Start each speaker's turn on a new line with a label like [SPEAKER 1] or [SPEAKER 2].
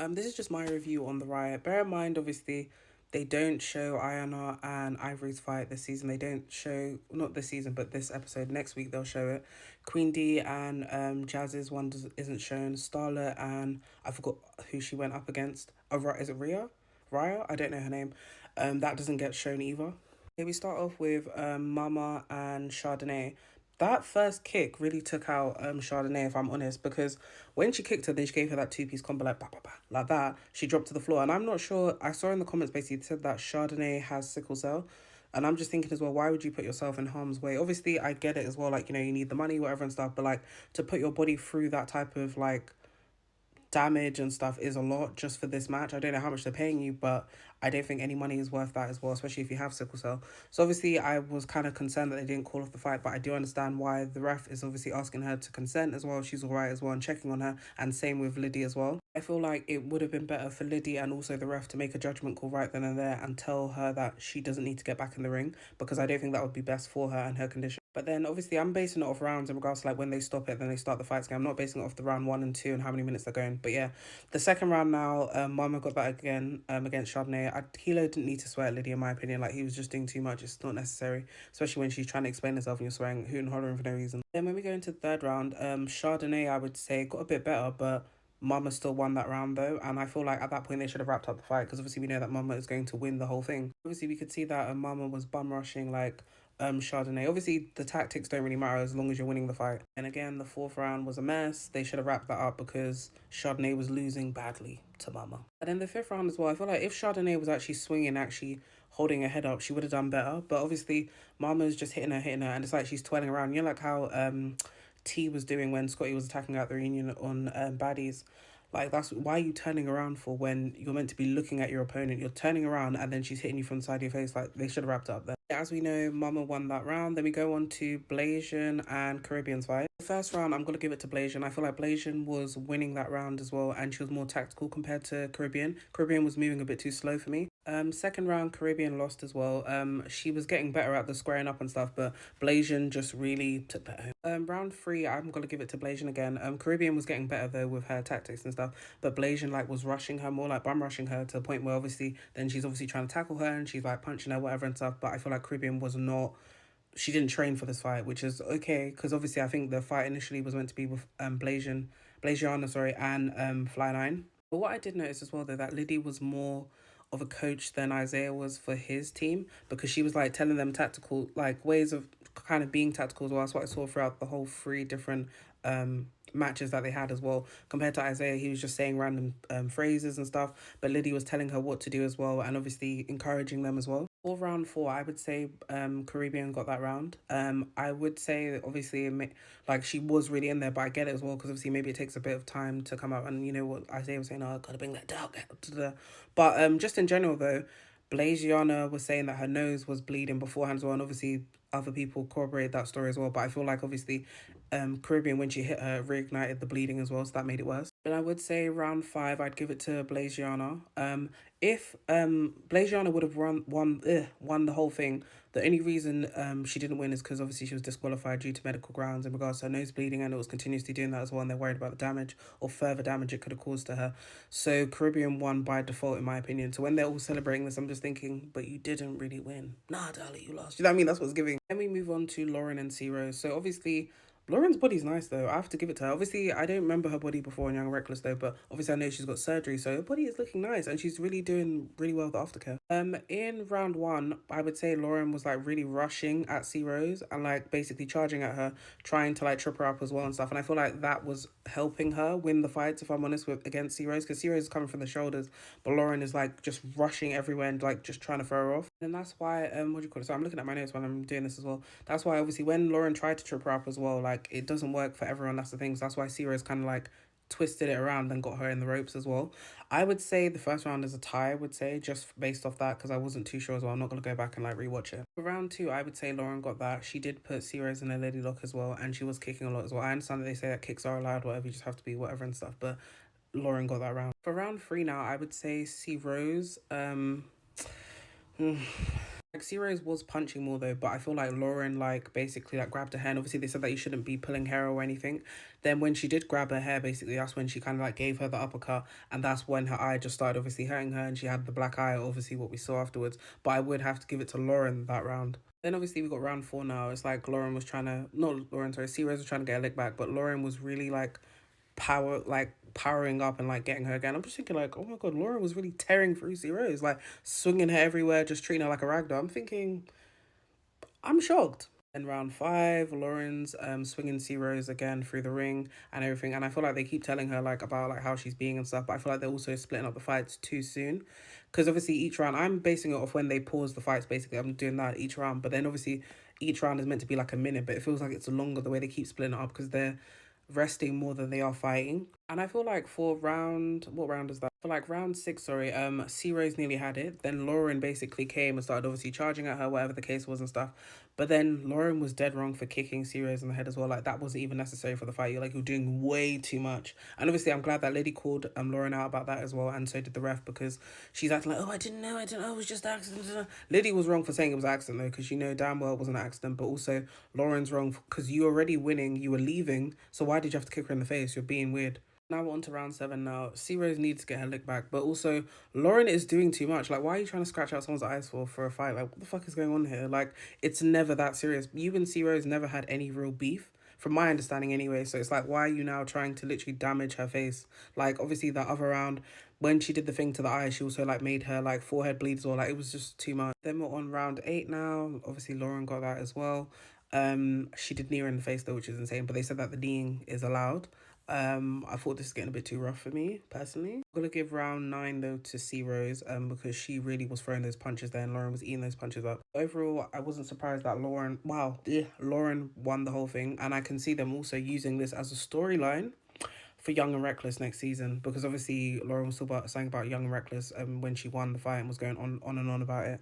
[SPEAKER 1] This is just my review on the Riot. Bear in mind, obviously, they don't show Ayana and Ivory's fight this season. They don't show, not this season, but this episode. Next week they'll show it. Queen D and Jazz's one isn't shown. Starlet and I forgot who she went up against. Oh, right, is it Rhea? Raya? I don't know her name. That doesn't get shown either. Okay, we start off with Mama and Chardonnay. That first kick really took out Chardonnay, if I'm honest, because when she kicked her, then she gave her that two-piece combo like bah, bah, bah, like that. She dropped to the floor, and I'm not sure. I saw in the comments basically it said that Chardonnay has sickle cell, and I'm just thinking as well, why would you put yourself in harm's way? Obviously, I get it as well, like, you know, you need the money, whatever and stuff, but like to put your body through that type of like damage and stuff is a lot just for this match. I don't know how much they're paying you, but I don't think any money is worth that as well, especially if you have sickle cell. So obviously I was kind of concerned that they didn't call off the fight, but I do understand why the ref is obviously asking her to consent as well. She's all right as well and checking on her, and same with Liddy as well. I feel like it would have been better for Liddy and also the ref to make a judgment call right then and there and tell her that she doesn't need to get back in the ring, because I don't think that would be best for her and her condition. But then obviously I'm basing it off rounds in regards to like when they stop it, then they start the fights again. I'm not basing it off the round 1 and 2 and how many minutes they're going. But yeah, the second round now, Mama got that again against Chardonnay. Hilo didn't need to swear at Lydia in my opinion. Like he was just doing too much. It's not necessary, especially when she's trying to explain herself and you're swearing, hoot and hollering for no reason. Then when we go into the third round, Chardonnay I would say got a bit better, but Mama still won that round though, and I feel like at that point they should have wrapped up the fight because obviously we know that Mama is going to win the whole thing. Obviously we could see that Mama was bum rushing like Chardonnay. Obviously the tactics don't really matter as long as you're winning the fight. And again, the fourth round was a mess. They should have wrapped that up because Chardonnay was losing badly to Mama. And then the fifth round as well, I feel like if Chardonnay was actually swinging, actually holding her head up, she would have done better. But obviously Mama's just hitting her, and it's like she's twirling around. You know, like how T was doing when Scotty was attacking at the reunion on Baddies. Like, that's why are you turning around for when you're meant to be looking at your opponent? You're turning around and then she's hitting you from the side of your face. Like, they should have wrapped up there. As we know, Mama won that round. Then we go on to Blasian and Caribbean's fight. The first round, I'm going to give it to Blasian. I feel like Blasian was winning that round as well, and she was more tactical compared to Caribbean. Caribbean was moving a bit too slow for me. Second round, Caribbean lost as well. She was getting better at the squaring up and stuff, but Blasian just really took that home. Round 3, I'm gonna give it to Blasian again. Caribbean was getting better though with her tactics and stuff, but Blasian like was rushing her more, like bum rushing her to the point where obviously then she's obviously trying to tackle her and she's like punching her whatever and stuff. But I feel like Caribbean was not. She didn't train for this fight, which is okay because obviously I think the fight initially was meant to be with Blasiana, sorry, and Fly 9. But what I did notice as well though that Liddy was more of a coach than Isaiah was for his team, because she was like telling them tactical like ways of kind of being tactical as well. That's what I saw throughout the whole 3 different matches that they had as well. Compared to Isaiah, he was just saying random phrases and stuff, but Liddy was telling her what to do as well and obviously encouraging them as well. For round 4, I would say Caribbean got that round. I would say obviously like she was really in there, but I get it as well because obviously maybe it takes a bit of time to come up, and you know what Isaiah was saying, oh, I gotta bring that dog out to the. But just in general though, Blasiana was saying that her nose was bleeding beforehand as well, and obviously other people corroborate that story as well. But I feel like obviously Caribbean, when she hit her, reignited the bleeding as well, so that made it worse. But I would say round 5, I'd give it to Blasiana. If Blasiana would have won the whole thing, the only reason she didn't win is because obviously she was disqualified due to medical grounds in regards to her nose bleeding, and it was continuously doing that as well, and they're worried about the damage or further damage it could have caused to her. So Caribbean won by default in my opinion. So when they're all celebrating this, I'm just thinking, but you didn't really win. Nah, darling, you lost. You know what I mean? That's what's giving. Then we move on to Lauren and C Rose. So obviously Lauren's body's nice though. I have to give it to her. Obviously, I don't remember her body before in Young and Reckless though, but obviously I know she's got surgery, so her body is looking nice and she's really doing really well with the aftercare. In round 1, I would say Lauren was like really rushing at C Rose and like basically charging at her, trying to like trip her up as well and stuff. And I feel like that was helping her win the fights, if I'm honest, with against C Rose, because C Rose is coming from the shoulders, but Lauren is like just rushing everywhere and like just trying to throw her off. And that's why what do you call it? So I'm looking at my notes while I'm doing this as well. That's why obviously when Lauren tried to trip her up as well, like it doesn't work for everyone. That's the thing. So that's why C Rose kind of like twisted it around and got her in the ropes as well. I would say the first round is a tie, I would say, just based off that, because I wasn't too sure as well. I'm not going to go back and like rewatch it. For round 2, I would say Lauren got that. She did put C Rose in a lady lock as well, and she was kicking a lot as well. I understand that they say that kicks are allowed, whatever, you just have to be whatever and stuff, but Lauren got that round. For round 3 now, I would say C Rose. Like C Rose was punching more though, but I feel like Lauren like basically like grabbed her hair. And obviously they said that you shouldn't be pulling hair or anything. Then when she did grab her hair, basically that's when she kind of like gave her the uppercut, and that's when her eye just started obviously hurting her, and she had the black eye. Obviously what we saw afterwards, but I would have to give it to Lauren that round. Then obviously we got round four now. It's like Lauren was trying to not Lauren, sorry, C Rose was trying to get a lick back, but Lauren was really powering up and like getting her again. I'm just thinking like, oh my god, Lauren was really tearing through C Rose, like swinging her everywhere, just treating her like a ragdoll. I'm thinking, I'm shocked. In round five, Lauren's swinging C Rose again through the ring and everything, and I feel like they keep telling her like about like how she's being and stuff, but I feel like they're also splitting up the fights too soon, because obviously each round I'm basing it off when they pause the fights. Basically, I'm doing that each round, but then obviously each round is meant to be like a minute, but it feels like it's longer the way they keep splitting it up because they're resting more than they are fighting. And I feel like for round, what round is that? For like round six, sorry, C Rose nearly had it. Then Lauren basically came and started obviously charging at her, whatever the case was and stuff. But then Lauren was dead wrong for kicking C Rose in the head as well. Like that wasn't even necessary for the fight. You're doing way too much. And obviously I'm glad that lady called Lauren out about that as well, and so did the ref, because she's acting like, oh, I didn't know, it was just an accident. Liddy was wrong for saying it was an accident though, because you know damn well it wasn't an accident. But also Lauren's wrong because you were already winning, you were leaving, so why did you have to kick her in the face? You're being weird. Now we're on to round seven now. C Rose needs to get her lick back, but also Lauren is doing too much. Like, why are you trying to scratch out someone's eyes for a fight? Like, what the fuck is going on here? Like, it's never that serious. You and C Rose never had any real beef, from my understanding anyway. So it's like, why are you now trying to literally damage her face? Like, obviously that other round, when she did the thing to the eye, she also like made her like forehead bleed as well. Like, it was just too much. Then we're on round eight now. Obviously Lauren got that as well. She did knee her in the face though, which is insane, but they said that the kneeing is allowed. I thought this is getting a bit too rough for me personally. I'm gonna give round nine though to C Rose, because she really was throwing those punches there and Lauren was eating those punches up. Overall, I wasn't surprised that Lauren won the whole thing, and I can see them also using this as a storyline for Young and Reckless next season, because obviously Lauren was still saying about Young and Reckless when she won the fight and was going on and on about it.